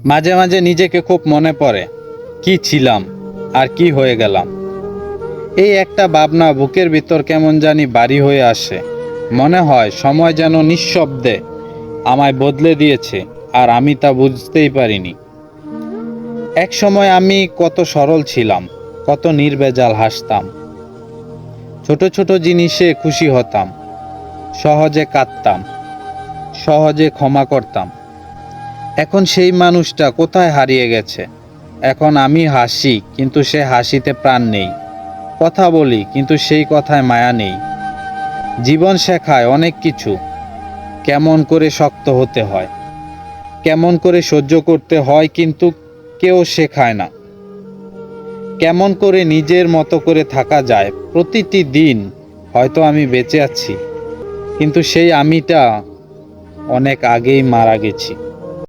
মাঝে মাঝে নিজেকে খুব মনে পড়ে, কি ছিলাম আর কি হয়ে গেলাম। এই একটা ভাবনা বুকের ভিতর কেমন জানি বাড়ি হয়ে আসে। মনে হয় সময় যেন নিঃশব্দে আমায় বদলে দিয়েছে, আর আমি তা বুঝতেই পারিনি। এক সময় আমি কত সরল ছিলাম, কত নির্ভেজাল হাসতাম, ছোট ছোট জিনিসে খুশি হতাম, সহজে কাঁদতাম, সহজে ক্ষমা করতাম। এখন সেই মানুষটা কোথায় হারিয়ে গেছে? এখন আমি হাসি, কিন্তু সে হাসিতে প্রাণ নেই। কথা বলি, কিন্তু সেই কথায় মায়া নেই। জীবন শেখায় অনেক কিছু, কেমন করে শক্ত হতে হয়, কেমন করে সহ্য করতে হয়, কিন্তু কেউ শেখায় না কেমন করে নিজের মতো করে থাকা যায়। প্রতিটি দিন হয়তো আমি বেঁচে আছি, কিন্তু সেই আমিটা অনেক আগেই মারা গেছি।